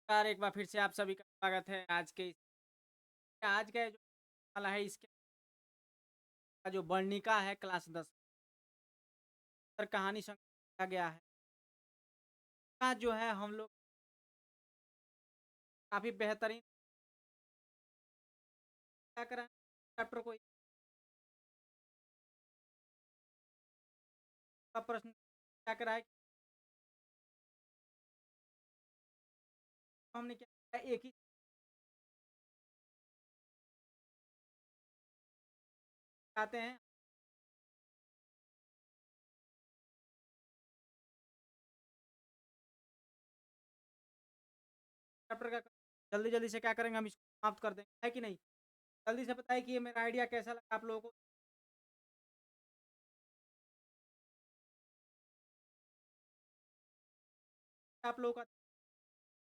नमस्कार, एक बार फिर से आप सभी का स्वागत है आज का जो वाला है इसके का जो वर्णिका है क्लास 10 पर कहानी संग्रह किया गया है। का जो है हम लोग काफ़ी बेहतरीन क्या करें चैप्टर को का प्रश्न क्या करा है हमने क्या किया है, एक ही चाहते हैं चैप्टर का जल्दी-जल्दी से क्या करेंगे हम इसको समाप्त कर देंगे, है कि नहीं? जल्दी से बताइए कि ये मेरा आइडिया कैसा लगा आप लोगों को? आप लोगों का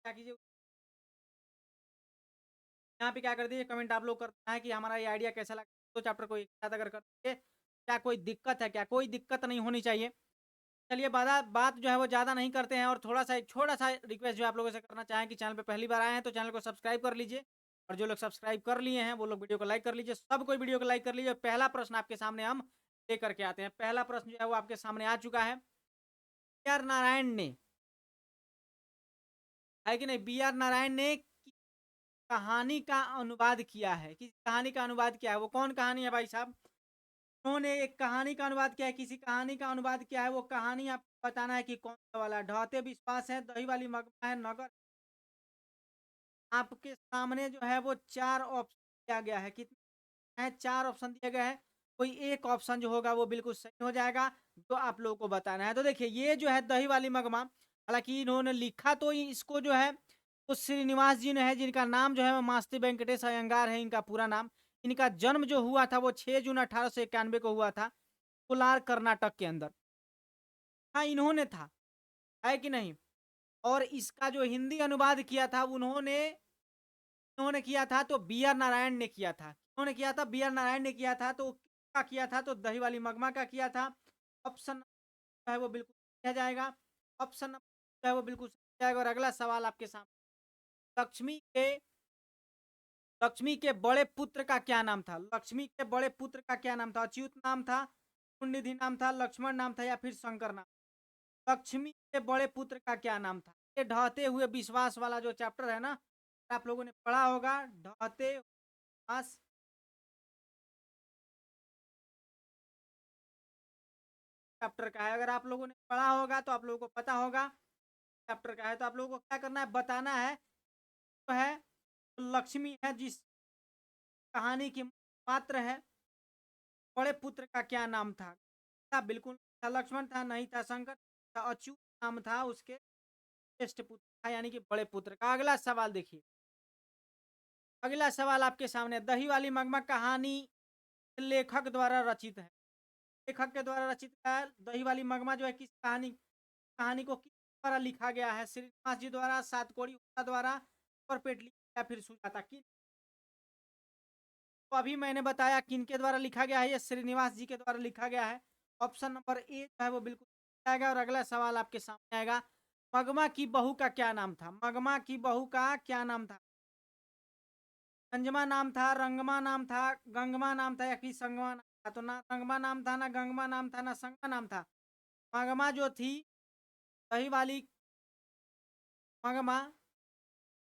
क्या कीजिए यहाँ पे क्या कर दीजिए कमेंट आप लोग करना है कि हमारा ये आइडिया कैसा लगा। 2 चैप्टर को एक साथ अगर करते क्या कोई दिक्कत है क्या? कोई दिक्कत नहीं होनी चाहिए। चलिए बात बात जो है वो ज़्यादा नहीं करते हैं और थोड़ा-सा एक छोटा-सा रिक्वेस्ट जो आप लोगों से करना चाहें कि चैनल पे पहली बार आए हैं तो चैनल को सब्सक्राइब कर लीजिए और जो लोग सब्सक्राइब कर लिए हैं वो लोग वीडियो को लाइक कर लीजिए। सब कोई वीडियो को लाइक कर लीजिए। पहला प्रश्न आपके सामने हम लेकर के आते हैं। पहला प्रश्न जो है वो आपके सामने आ चुका है। बी आर नारायण ने है कि नहीं? बी आर नारायण ने कहानी का अनुवाद किया है। किस कहानी का अनुवाद किया है? वो कौन कहानी है भाई साहब? उन्होंने एक कहानी का अनुवाद किया है, किसी कहानी का अनुवाद किया है, वो कहानी आपको बताना है कि कौन-सा वाला है। ढहते विश्वास है, दही वाली मगमा है, नगर आपके सामने जो है वो 4 ऑप्शन दिया गया है। कितने हैं? 4 ऑप्शन दिए गए हैं। कोई एक ऑप्शन जो होगा वो बिल्कुल सही हो जाएगा, जो आप लोगों को बताना है। तो देखिए ये जो है दही वाली मगमा, हालाँकि इन्होंने लिखा तो इसको जो है वो श्रीनिवास जी ने है, जिनका नाम जो है वो मास्ती वेंकटेश अयंगार है इनका पूरा नाम। इनका जन्म जो हुआ था वो 6 जून 1891 को हुआ था, कोलार कर्नाटक के अंदर। हाँ, इन्होंने था, है कि नहीं? और इसका जो हिंदी अनुवाद किया था उन्होंने किया था तो बी आर नारायण ने किया था। उन्होंने किया था बी आर नारायण ने किया था तो किसका किया था तो दही वाली मगमा का किया था। ऑप्शन जो है वो बिल्कुल दिया जाएगा। ऑप्शन जो है वो बिल्कुल सही जाएगा और अगला सवाल आपके सामने लक्ष्मी के लक्ष्मी के बड़े पुत्र का क्या नाम था? लक्ष्मी के बड़े पुत्र का क्या नाम था? अच्युत नाम था, कुंडीधि नाम था, लक्ष्मण नाम था या फिर शंकर नाम? लक्ष्मी के बड़े पुत्र का क्या नाम था? ये ढहते हुए विश्वास वाला जो चैप्टर है ना, आप लोगों ने पढ़ा होगा ढहते विश्वास चैप्टर का है। अगर आप लोगों ने पढ़ा होगा तो आप लोगों को पता होगा चैप्टर का है। तो आप लोगों को क्या करना है बताना है तो है लक्ष्मी है जिस कहानी की पात्र है, बड़े पुत्र का क्या नाम था? था बिल्कुल था लक्ष्मण था, नहीं था शंकर था, अच्युत नाम था उसके ज्येष्ठ पुत्र था यानी कि बड़े पुत्र का। अगला सवाल देखिए, अगला सवाल आपके सामने दही वाली मगमा कहानी लेखक द्वारा रचित है। लेखक के द्वारा रचित है दही वाली मगमा जो है किस कहानी कहानी को किस द्वारा लिखा गया है? श्रीनिवास जी द्वारा, सातकोड़ी उषा द्वारा, परपेटली या फिर सुजाता किन? तो अभी मैंने बताया किनके द्वारा लिखा गया है, ये श्रीनिवास जी के द्वारा लिखा गया है। ऑप्शन नंबर ए जो है वो बिल्कुल सही आएगा और अगला सवाल आपके सामने आएगा। मगमा की बहू का क्या नाम था? मगमा की बहू का क्या नाम था? संजमा नाम था, रंगमा नाम था, गंगमा नाम था या फिर संगमा नाम था? तो ना रंगमा नाम था, ना गंगमा नाम था, ना संगमा नाम था। मगमा जो थी, दही वाली मगमा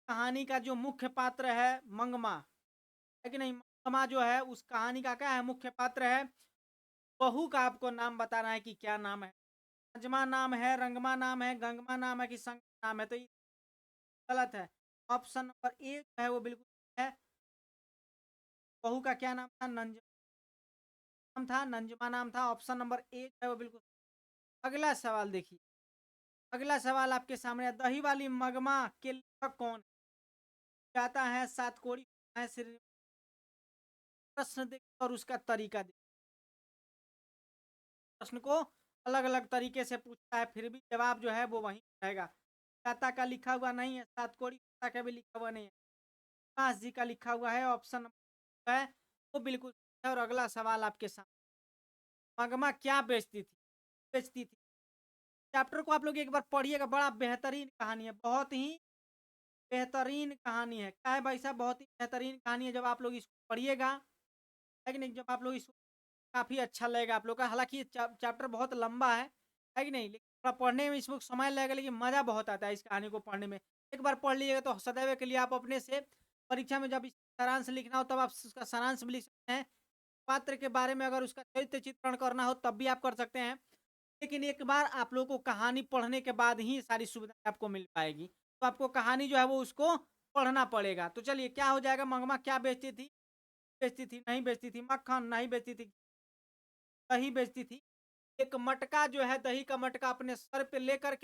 कहानी का जो मुख्य पात्र है मंगमा, है कि नहीं? मंगमा जो है उस कहानी का क्या है मुख्य पात्र है। बहू का आपको नाम बताना है कि क्या नाम है। संजमा नाम है, रंगमा नाम है, गंगमा नाम है कि संगमा नाम है? तो ये गलत है। ऑप्शन नंबर ए जो है वो बिल्कुल है। बहू का क्या नाम था? नाम था, नंजमा नाम था। ऑप्शन नंबर ए जो है वो बिल्कुल। अगला सवाल देखिए, अगला सवाल आपके सामने है, दही वाली मगमा के लेखक कौन है? जाता है सातकोड़ी है श्री प्रश्न देख और उसका तरीका देख प्रश्न को अलग-अलग तरीके से पूछता है फिर भी जवाब जो है वो वही रहेगा। दाता का लिखा हुआ नहीं है, सातकोड़ी का भी लिखा हुआ नहीं है। काश जी का लिखा हुआ है ऑप्शन नंबर है वो बिल्कुल सही है और अगला सवाल आपके सामने मगमा क्या बेचती थी? बेचती थी। चैप्टर को आप लोग एक बार पढ़िएगा बड़ा बेहतरीन कहानी है, बहुत ही बेहतरीन कहानी है। क्या है भाई साहब? बहुत ही बेहतरीन कहानी है। जब आप लोग इसको पढ़िएगा, है कि नहीं? जब आप लोग इसको काफ़ी अच्छा लगेगा आप लोग का। हालाँकि ये चैप्टर बहुत लंबा है कि नहीं? लेकिन थोड़ा पढ़ने में इसमें समय लगेगा, लेकिन मज़ा बहुत आता है इस कहानी को पढ़ने में। एक बार पढ़ लीजिएगा तो सदैव के लिए आप अपने से परीक्षा में जब इस सारांश लिखना हो तब आप उसका सारांश भी लिख सकते हैं। पात्र के बारे में अगर उसका चरित्र चित्रण करना हो तब भी आप कर सकते हैं। लेकिन एक बार आप लोगों को कहानी पढ़ने के बाद ही सारी सुविधाएँ आपको मिल पाएगी। तो आपको कहानी जो है वो उसको पढ़ना पड़ेगा। तो चलिए क्या हो जाएगा? मंगमा क्या बेचती थी? बेचती थी, नहीं बेचती थी। मक्खन नहीं बेचती थी, दही बेचती थी। एक मटका जो है दही का मटका अपने सर पे लेकर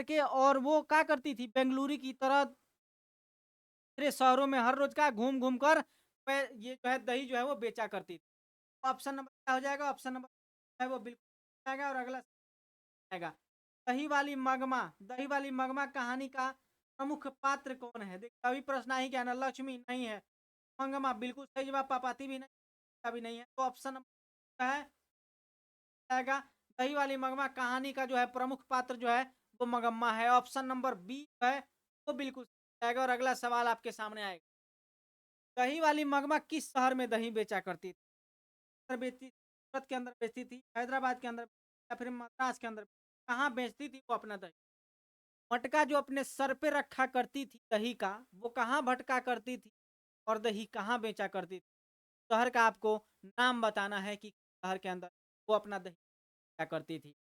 के और वो क्या करती थी? बेंगलुरु की तरह दूसरे शहरों में हर रोज का घूम-घूम कर ये जो है दही जो है वो बेचा करती थी। ऑप्शन नंबर क्या हो जाएगा? ऑप्शन नंबर है वो बिल्कुल आएगा और अगला आएगा। दही वाली मगमा कहानी का प्रमुख पात्र कौन है? देखिए अभी प्रश्न आ ही गया ना, लक्ष्मी नहीं है, मंगमा बिल्कुल सही जवाब, पापाती भी नहीं, का भी नहीं है। तो ऑप्शन नंबर है आएगा दही वाली मगमा कहानी का जो है प्रमुख पात्र जो है वो मगम्मा है। ऑप्शन नंबर बी है वो बिल्कुल सही आएगा और अगला सवाल आपके सामने आएगा। दही वाली मगमा किस शहर में दही बेचा करती थी? अंदर बेचती थी, सूरत के अंदर बेचती थी, हैदराबाद के अंदर या फिर मद्रास के अंदर? कहाँ बेचती थी वो अपना दही? मटका जो अपने सर पे रखा करती थी दही का, वो कहाँ भटका करती थी और दही कहाँ बेचा करती थी? शहर का आपको नाम बताना है कि शहर के अंदर वो अपना दही बेचा करती थी।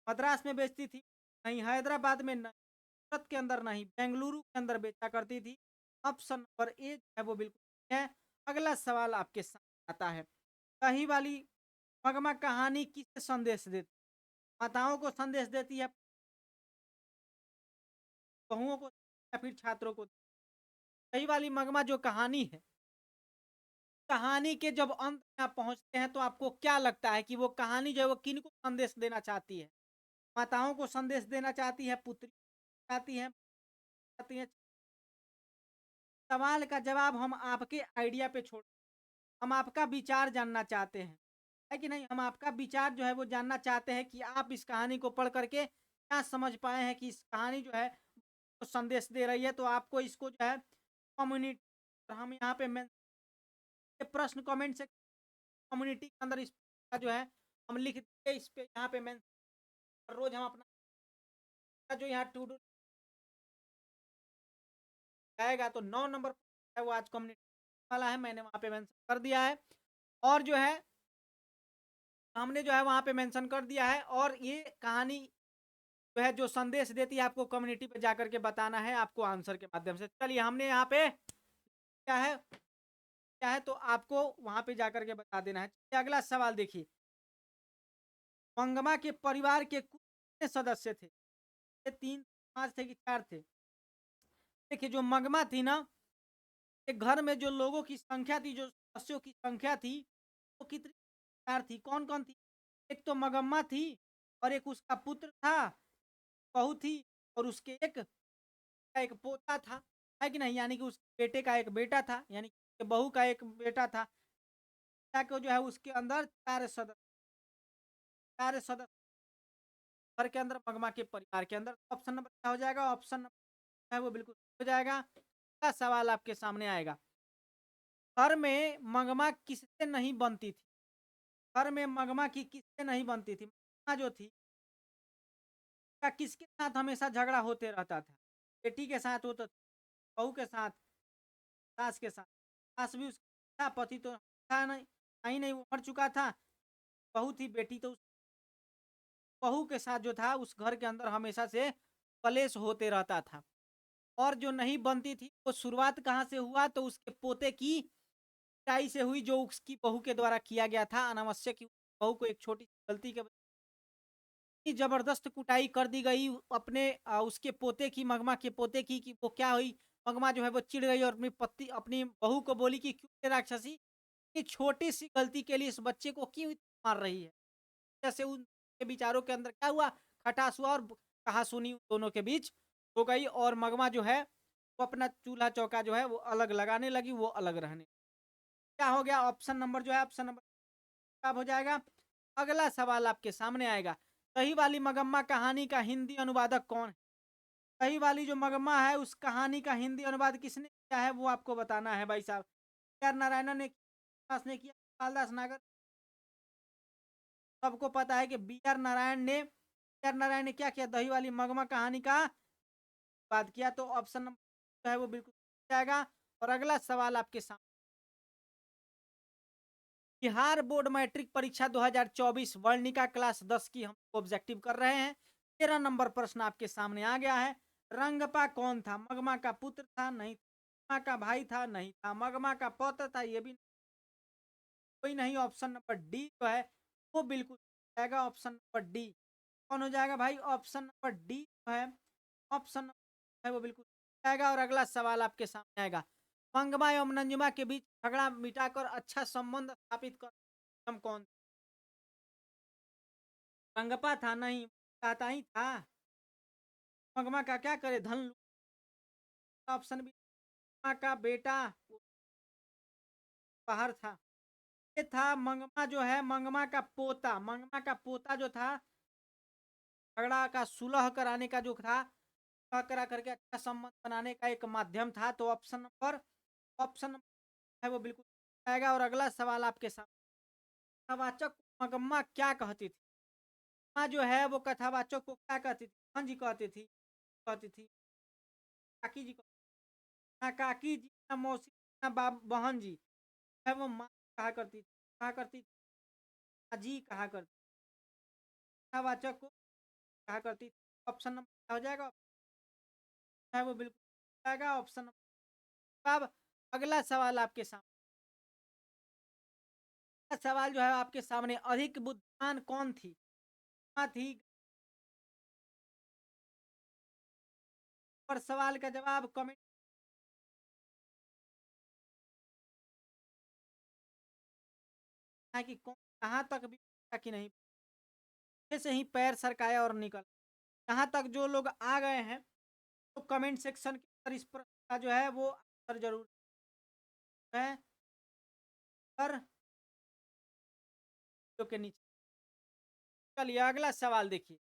मद्रास में बेचती थी? नहीं। हैदराबाद में नहीं। सूरत के अंदर नहीं। बेंगलुरु के अंदर बेचा करती थी। ऑप्शन नंबर ए जो है वो बिल्कुल सही है। अगला सवाल आपके सामने आता है। दही वाली मगमा कहानी किसे संदेश देती? माताओं को संदेश देती है, बहुओं को या फिर छात्रों को? दही वाली मगमा जो कहानी है, कहानी के जब अंत में आप पहुंचते हैं तो आपको क्या लगता है कि वो कहानी जो है वो किनको संदेश देना चाहती है? माताओं को संदेश देना चाहती है, पुत्री चाहती है, चाहती है? सवाल का जवाब हम आपके आइडिया पे छोड़, हम आपका विचार जानना चाहते हैं, है कि नहीं? हम आपका विचार जो है वो जानना चाहते हैं कि आप इस कहानी को पढ़ करके क्या समझ पाए हैं कि इस कहानी जो है वो संदेश दे रही है। तो आपको इसको जो है कम्युनिटी, हम यहाँ पे मैं ये प्रश्न कमेंट से कम्युनिटी के अंदर इसका जो है हम लिख देंगे, इस पे यहाँ पे मैं रोज हम अपना जो यहाँ टू डू आएगा तो 9 नंबर है वो आज कम्युनिटी वाला है, मैंने वहाँ पे मेंशन कर दिया है। और जो है हमने जो है वहाँ पे मेंशन कर दिया है और ये कहानी जो है जो संदेश देती है आपको कम्युनिटी पे जाकर के बताना है आपको आंसर के माध्यम से। चलिए हमने यहाँ पे क्या है तो आपको वहाँ पे जाकर के बता देना है। चलिए अगला सवाल देखिए। मंगमा के परिवार के कुल कितने सदस्य थे? ये 3, 5 थे कि 4 थे? देखिए जो मंगमा थी ना, एक घर में जो लोगों की संख्या थी, जो सदस्यों की संख्या थी, वो कितनी? 4 थी। कौन-कौन थी? एक तो मगम्मा थी और एक उसका पुत्र था, बहू थी और उसके एक पोता था, है कि नहीं? यानी कि उस बेटे का एक बेटा था, यानी कि बहू का एक बेटा था। पिता को जो है उसके अंदर 4 सदस्य घर के अंदर, मगमा के परिवार के अंदर। ऑप्शन नंबर क्या हो जाएगा? ऑप्शन नंबर है वो बिल्कुल हो जाएगा। अगला सवाल आपके सामने आएगा। घर में मगमा किससे नहीं बनती थी? घर में मगमा की किससे नहीं बनती थी? मगमा जो थी का किसके साथ हमेशा झगड़ा होते रहता था? बेटी के साथ हो तो बहू के साथ, सास के साथ। सास भी उसका था, पति तो था नहीं, था ही नहीं, वो मर चुका था। बहू थी, बेटी तो उस बहू के साथ जो था उस घर के अंदर हमेशा से कलेश होते रहता था। और जो नहीं बनती थी वो शुरुआत कहाँ से हुआ? तो उसके पोते की पिटाई से हुई, जो उसकी बहू के द्वारा किया गया था अनावश्यक ही। बहू को एक छोटी गलती के इतनी जबरदस्त कुटाई कर दी गई अपने उसके पोते की, मगमा के पोते की, कि वो क्या हुई, मगमा जो है वो चिढ़ गई और अपनी बहू को बोली कि क्यों ये राक्षसी, इतनी छोटी सी गलती के लिए इस बच्चे को क्यों इतना मार रही है? जैसे उनके विचारों के अंदर क्या हुआ, खटास हुआ और कहा-सुनी दोनों के बीच हो गई और मगमा जो है वो अपना चूल्हा चौका जो है वो अलग लगाने लगी, वो अलग रहने। क्या हो गया? ऑप्शन नंबर जो है ऑप्शन नंबर खराब हो जाएगा। अगला सवाल आपके सामने आएगा। दही वाली मगम्मा कहानी का हिंदी अनुवादक कौन है? दही वाली जो मगमा है उस कहानी का हिंदी अनुवाद किसने किया है वो आपको बताना है भाई साहब। आर नारायणन ने दास ने किया, कालिदास नागर। सबको पता है कि बी आर नारायण ने क्या किया, दही वाली मगमा कहानी का बात किया। तो ऑप्शन नंबर जो है वो बिल्कुल सही जाएगा। और अगला सवाल आपके सामने, बिहार बोर्ड मैट्रिक परीक्षा 2024 वर्णिका क्लास 10 की हम ऑब्जेक्टिव कर रहे हैं। 13 नंबर प्रश्न आपके सामने आ गया है। रंगपा कौन था? मगमा का पुत्र था? नहीं। मगमा का भाई था? नहीं था। मगमा का पौत्र था? ये भी कोई नहीं। ऑप्शन नंबर डी जो है वो बिल्कुल सही जाएगा। ऑप्शन नंबर डी कौन हो जाएगा भाई? ऑप्शन नंबर डी जो है, ऑप्शन नंबर है वो बिल्कुल सही जाएगा। और अगला सवाल आपके सामने आएगा, मंगमा एवं नंजुमा के बीच झगड़ा मिटाकर अच्छा संबंध स्थापित कर हम कौन? रंगपा था? नहीं। चाहता ही था। मंगमा का क्या करे, धन ऑप्शन बी, मंगमा का बेटा बाहर था। ये था मंगमा जो है, मंगमा का पोता। मंगमा का पोता जो था, झगड़ा का सुलह कराने का जो था, सुलह करा करके अच्छा संबंध बनाने का एक माध्यम था। तो ऑप्शन है वो बिल्कुल आएगा। और अगला सवाल आपके साथ, कथावाचक को मगम्मा क्या कहती थी? माँ जो है वो कथावाचक को क्या कहती थी? बहन जी कहती थी, कहती थी काकी जी ना काकी जी, ना मौसी, ना बहन जी, है वो माँ कहा करती थी, कहा करती थी जी, कहा करती कथावाचक को कहा करती थी। ऑप्शन नंबर क्या हो जाएगा? है वो बिल्कुल जाएगा। Option number. अब अगला सवाल आपके सामने, अगला सवाल जो है आपके सामने, अधिक बुद्धिमान कौन थी? माँ थी? और सवाल का जवाब कमेंट है कि कौन, कहाँ तक भी कि नहीं, से ही पैर सरकाया और निकल। यहाँ तक जो लोग आ गए हैं तो कमेंट सेक्शन के अंदर इस प्रश्न का जो है वो आंसर जरूर है पर वीडियो के नीचे। चलिए अगला सवाल देखिए,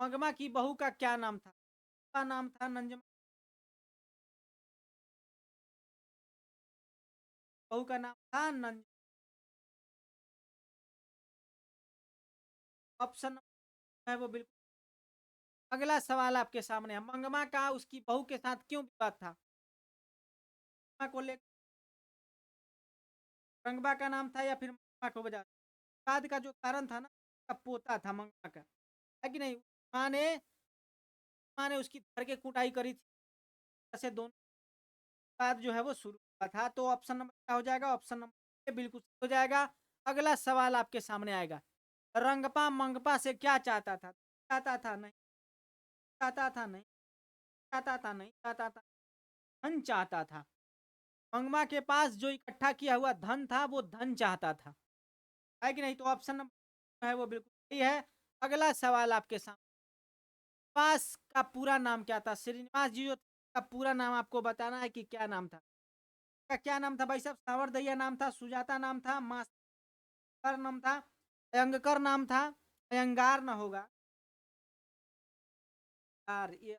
मंगमा की बहू का क्या नाम था? का नाम था नंजमा, बहू का नाम था नंज। ऑप्शन है वो बिल्कुल। अगला सवाल आपके सामने है, मंगमा का उसकी बहू के साथ क्यों विवाद था? मंगमा को लेकर, रंगबा का नाम था या फिर मंगमा को वजह? विवाद का जो कारण था ना, का पोता था मंगमा का, है कि नहीं? माँ ने माँ ने उसकी धर के कुटाई करी थी। ऐसे दोनों बात जो है वो शुरू हुआ था। तो ऑप्शन नंबर क्या हो जाएगा? ऑप्शन नंबर ए बिल्कुल सही हो जाएगा। अगला सवाल आपके सामने आएगा, रंगपा मंगपा से क्या चाहता था? चाहता था? नहीं। चाहता था? नहीं। चाहता था? नहीं। चाहता था? धन चाहता था। मंगमा के पास जो इकट्ठा किया हुआ धन था वो धन चाहता था, है कि नहीं? तो ऑप्शन नंबर है वो बिल्कुल सही है। अगला सवाल आपके सामने, श्रीनिवास का पूरा नाम क्या था? श्रीनिवास जी जो का पूरा नाम आपको बताना है कि क्या नाम था। का क्या नाम था भाई साहब? सावरदैया नाम था, सुजाता नाम था, मास्टर नाम था, अयंगकर नाम था, अयंगार ना होगा यार ये।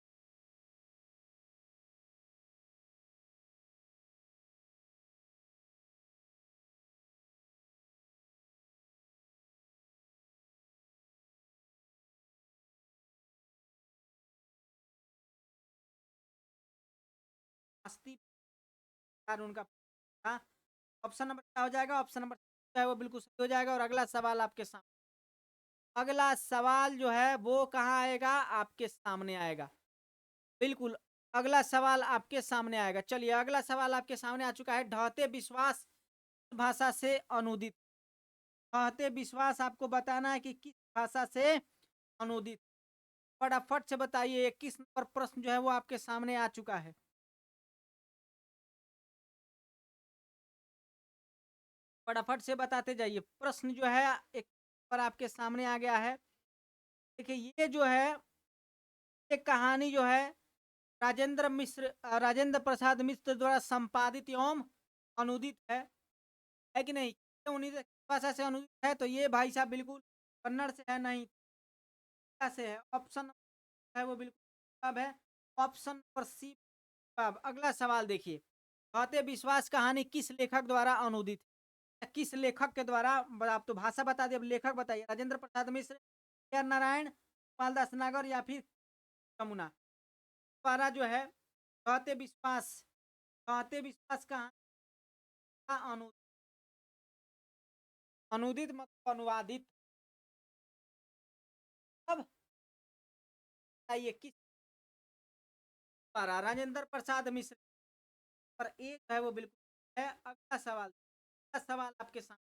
मस्ती यार उनका था। ऑप्शन नंबर क्या हो जाएगा? ऑप्शन नंबर जो है वो बिल्कुल सही हो जाएगा। और अगला सवाल आपके सामने, अगला सवाल जो है वो कहाँ आएगा? आपके सामने आएगा बिल्कुल। अगला सवाल आपके सामने आएगा। चलिए अगला सवाल आपके सामने आ चुका है, ढहते विश्वास भाषा से अनुदित। ढहते विश्वास आपको बताना है कि किस भाषा से अनुदित। फटाफट से बताइए, 21 नंबर प्रश्न जो है वो आपके सामने आ चुका है। फटाफट से बताते जाइए। प्रश्न जो है एक पर आपके सामने आ गया है। देखिए ये जो है, एक कहानी जो है राजेंद्र प्रसाद मिश्र द्वारा संपादित एवं अनुदित है कि नहीं? ये उन्हीं भाषा से अनुदित है। तो ये भाई साहब बिल्कुल कन्नड़ से है नहीं, क्या से है? ऑप्शन है वो बिल्कुल अब है ऑप्शन नंबर सी। अब अगला सवाल देखिए, कहते विश्वास कहानी किस लेखक द्वारा अनूदित है? किस लेखक के द्वारा आप तो भाषा बता दिए, अब लेखक बताइए। राजेंद्र प्रसाद मिश्र, आर नारायण, गोपालदास नागर या फिर यमुना द्वारा जो है कहते विश्वास, कहते विश्वास कहानी का अनुदित मतलब अनुवादित। अब बताइए किस द्वारा? राजेंद्र प्रसाद मिश्र पर एक है वो बिल्कुल है। अगला सवाल, अगला सवाल आपके सामने,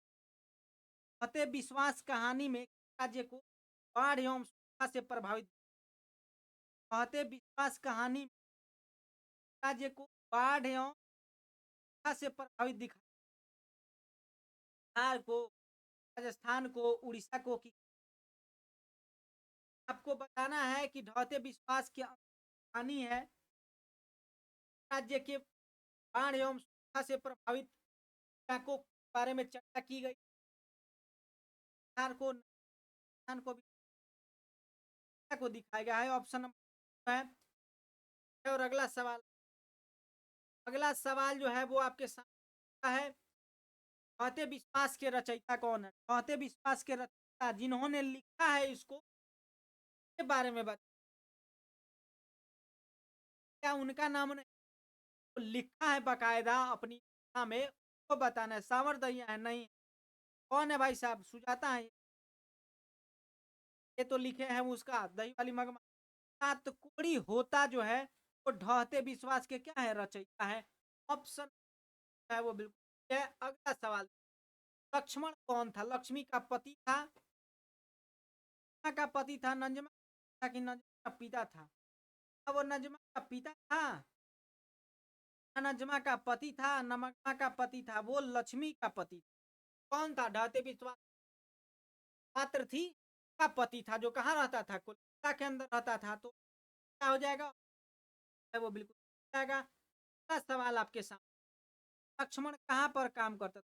फतेह विश्वास कहानी में राज्य को बाढ़ एवं सूखा से प्रभावित, फतेह विश्वास कहानी में राज्य को बाढ़ एवं सूखा से प्रभावित दिखा, बिहार को, राजस्थान को, उड़ीसा को कि आपको बताना है कि ढहते विश्वास की कहानी है राज्य के बाढ़ एवं सूखा से प्रभावित इलाकों के बारे में चर्चा की गई। बिहार को, राजस्थान को दिखाया गया है। ऑप्शन नंबर है। और अगला सवाल, अगला सवाल जो है वो आपके सामने है, कहते विश्वास के रचयिता कौन है? कहते विश्वास के रचयिता जिन्होंने लिखा है इसको के बारे में बता, क्या उनका नाम नहीं, तो लिखा है बकायदा अपनी भाषा में, वो बताना है। सामर्थ्य है नहीं, कौन है भाई साहब? सुजाता है। ये तो लिखे हैं उसका दही वाली मगमा। सात कोड़ी होता जो है वो ढहते विश्वास के क्या है? रचयिता है। ऑप्शन है वो बिल्कुल है। अगला सवाल, लक्ष्मण कौन था? लक्ष्मी का पति था, का पति था, नंजमा था कि नंजमा का पिता था? अब वो नंजमा का पिता था, नंजमा का पति था, नमकमा का पति था, वो लक्ष्मी का पति था। कौन था? ढहते विश्वास पात्र थी का पति था, जो कहाँ रहता था? कोलकाता के अंदर रहता था। तो क्या हो जाएगा? वो बिल्कुल हो जाएगा। अगला सवाल आपके सामने, लक्ष्मण कहाँ पर काम करता था?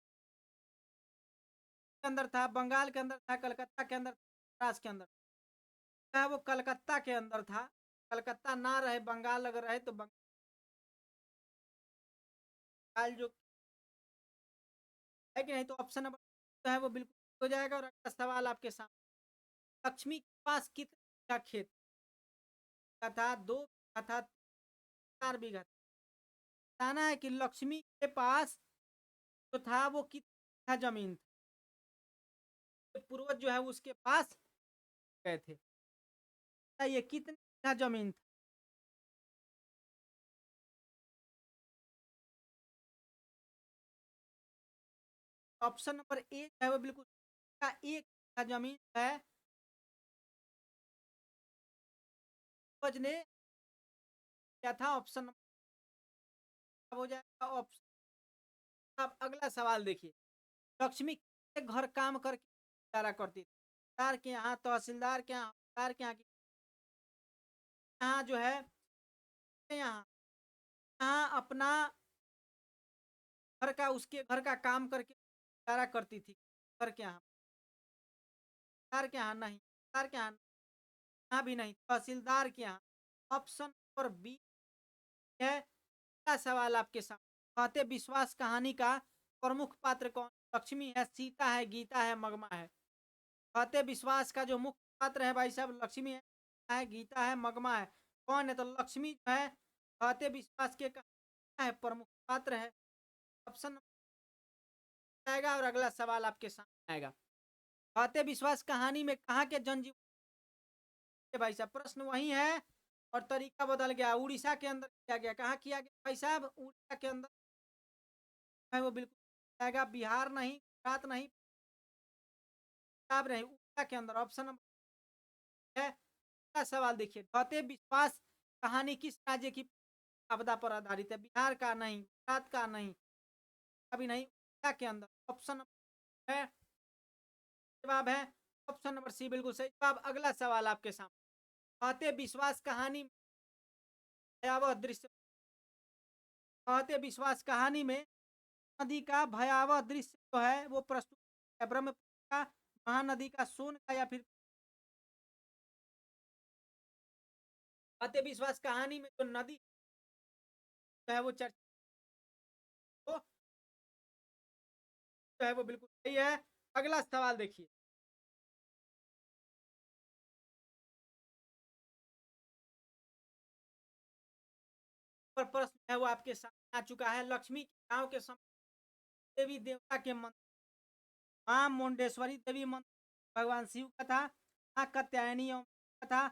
के अंदर था, बंगाल के अंदर था, कलकत्ता के अंदर, महाराष्ट्र के अंदर था? वो कलकत्ता के अंदर था। कलकत्ता ना रहे, बंगाल अगर रहे तो बंगाल जो है कि नहीं, तो ऑप्शन नंबर जो है वो बिल्कुल हो जाएगा। और अगला सवाल आपके सामने, लक्ष्मी के पास कितना खेत का था? 2 बीघा था, 4 बीघा था? बताना है कि लक्ष्मी के पास जो था वो कितना जमीन था, पूर्वज जो है उसके पास गए थे, ये कितना जमीन था? ऑप्शन नंबर एक है वो बिल्कुल का 1 बीघा जमीन है। पूर्वज ने क्या था? ऑप्शन नंबर हो जाएगा ऑप्शन। अब अगला सवाल देखिए, लक्ष्मी के घर काम करके गुजारा करती थी? सरदार के यहाँ, तहसीलदार के यहाँ, हवलदार के यहाँ जो है, यहाँ यहाँ अपना घर का, उसके घर का काम करके गुजारा करती थी? घर के यहाँ, सरदार के यहाँ नहीं, सरदार के यहाँ भी नहीं, तहसीलदार के यहाँ। ऑप्शन नंबर बी है। अगला सवाल आपके सामने, कहते विश्वास कहानी का प्रमुख पात्र कौन? लक्ष्मी है, सीता है, गीता है, मगमा है? कहते विश्वास का जो मुख्य पात्र है भाई साहब, लक्ष्मी है, गीता है, मगमा है? कौन है? तो लक्ष्मी जो है कहते विश्वास के है प्रमुख पात्र है। ऑप्शन आएगा। और अगला सवाल आपके सामने आएगा, कहते विश्वास कहानी में कहाँ के जनजीवन, भाई साहब प्रश्न वही है और तरीका बदल गया। उड़ीसा के अंदर किया गया, कहाँ किया गया भाई साहब? उड़ीसा के अंदर है वो बिल्कुल आएगा। बिहार नहीं, गुजरात नहीं, पंजाब नहीं, उड़ीसा के अंदर। ऑप्शन नंबर है। अगला सवाल देखिए, कहते विश्वास कहानी किस राज्य की आपदा पर आधारित है? बिहार का नहीं, गुजरात का नहीं, अभी नहीं, उड़ीसा के अंदर। ऑप्शन नंबर है, जवाब है ऑप्शन नंबर सी बिल्कुल सही जवाब। अगला सवाल आपके सामने, कहते विश्वास कहानी में भयावह दृश्य, कहते विश्वास कहानी में नदी का भयावह दृश्य जो है वो प्रस्तुत है, ब्रह्मपुत्र का, महानदी का, सोन का, या फिर सत्य विश्वास कहानी में जो नदी जो है वो चर्चा जो है वो बिल्कुल सही है। अगला सवाल देखिए। पर प्रश्न है वो आपके सामने आ चुका है। लक्ष्मी के गांव के समय देवी देवता के मंदिर, मां मुंडेश्वरी देवी मंदिर भगवान शिव का था, मां कात्यायनी एवं का था,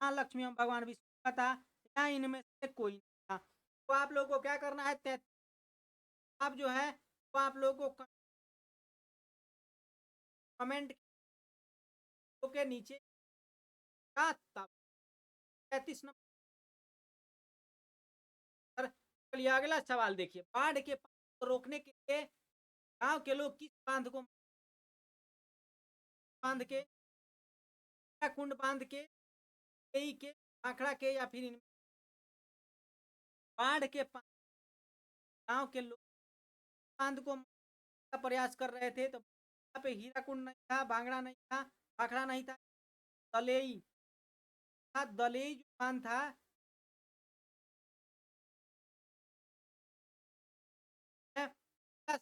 मां लक्ष्मी एवं भगवान विष्णु का था, या इनमें से कोई नहीं था। तो आप लोगों को क्या करना है, आप जो है वो आप लोगों को कमेंट के नीचे का 33 नंबर। चलिए अगला सवाल देखिए। बाढ़ के पानी को रोकने के लिए गांव के लोग किस बांध को बांध के, कुंड बांध के आखड़ा के, या फिर बाढ़ के पानी गांव के लोग बांध को का प्रयास कर रहे थे। तो यहाँ पे हीरा कुंड नहीं था, भांगड़ा नहीं था, आखड़ा नहीं था, दलेई था। दलेई जो बांध था,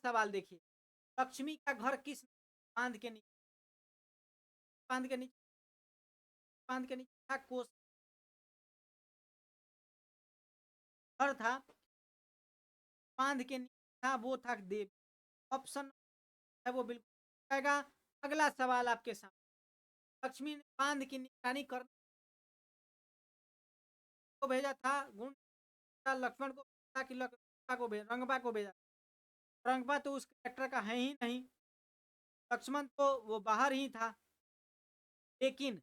सवाल देखिए। लक्ष्मी का घर किस बांध के नीचे, बांध के नीचे, बांध के नीचे था कोस घर था, बांध के नीचे था वो था देव। ऑप्शन है वो बिल्कुल आएगा। अगला सवाल आपके सामने। लक्ष्मी ने बांध की निगरानी करने को भेजा था, गुण लक्ष्मण को भेजा कि लक्ष्मण को भेजा, रंगबा को भेजा। रंगबा तो उस कैरेक्टर का है ही नहीं, लक्ष्मण तो वो बाहर ही था। लेकिन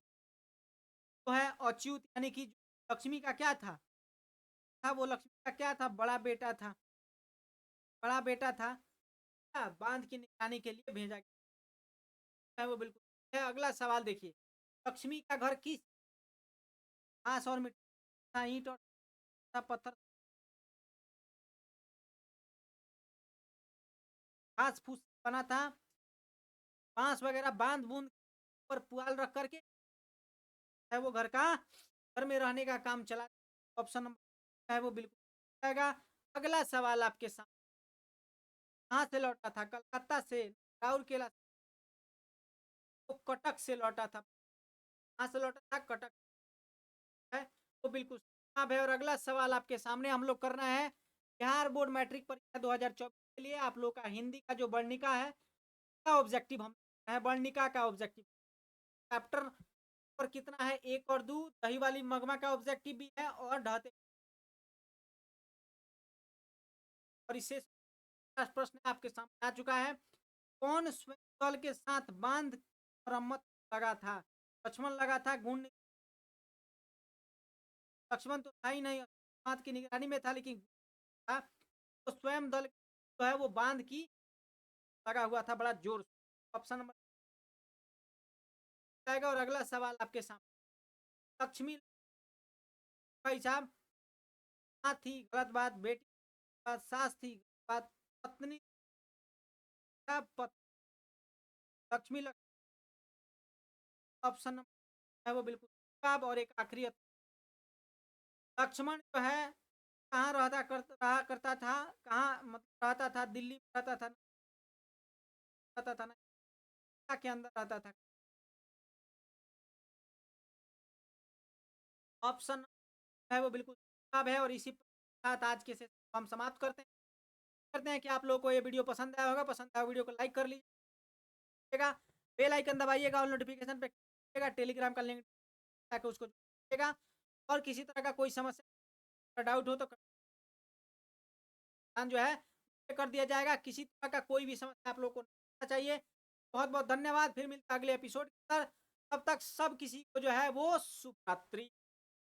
तो है अच्युत, यानी कि लक्ष्मी का क्या था वो लक्ष्मी का क्या था, बड़ा बेटा था, बड़ा बेटा था। बांध की निगरानी के लिए भेजा गया है वो बिल्कुल है। अगला सवाल देखिए। लक्ष्मी का घर किस घास और मिट्टी, ईंट और पत्थर, घास फूस बना था, बांस वगैरह बांध बूंद पर पुआल रख करके है वो घर का, घर में रहने का काम चला। ऑप्शन नंबर है वो बिल्कुल आएगा। अगला सवाल आपके सामने। कहाँ से लौटा था, कलकत्ता से, राउरकेला, तो कटक से लौटा था। कहाँ से लौटा था, कटक है तो बिल्कुल जवाब है। और अगला सवाल आपके सामने हम लोग करना है। बिहार बोर्ड मैट्रिक परीक्षा 2024 के लिए आप लोग का हिंदी का जो वर्णिका है का ऑब्जेक्टिव हम है, वर्णिका का ऑब्जेक्टिव चैप्टर पर कितना है, 1 और 2। दही वाली मगमा का ऑब्जेक्टिव भी है, और ढहते और इससे प्रश्न आपके सामने आ चुका है। कौन स्वयं दल के साथ बांध मरम्मत लगा था, लक्ष्मण लगा था, गुण लक्ष्मण तो था ही नहीं, बांध की निगरानी में था, लेकिन था तो स्वयं दल जो है वो बांध की लगा हुआ था बड़ा जोर। ऑप्शन नंबर जाएगा। और अगला सवाल आपके सामने। लक्ष्मी भाई साहब माँ थी, गलत बात। बेटी बात, सास थी, बात। पत्नी का लक्ष्मी ऑप्शन नंबर है वो बिल्कुल जवाब। और एक आखिरी लक्ष्मण जो है कहाँ रहा करता था, कहाँ मतलब रहता था, दिल्ली में रहता था ना के अंदर रहता था। ऑप्शन है वो बिल्कुल जवाब है। और इसी के साथ आज के सेशन को हम समाप्त करते हैं कि आप लोगों को ये वीडियो पसंद आया होगा। पसंद आया वीडियो को लाइक कर लीजिएगा, बेल आइकन दबाइएगा और नोटिफिकेशन पे टेलीग्राम का लिंक ताकि उसको जुड़िएगा। और किसी तरह का कोई समस्या डाउट हो तो जो है कर दिया जाएगा। किसी तरह का कोई भी समस्या आप लोग को नहीं चाहिए। बहुत बहुत धन्यवाद। फिर मिलता है अगले एपिसोड के अंदर। तब तक सब किसी को जो है वो शुभ रात्रि।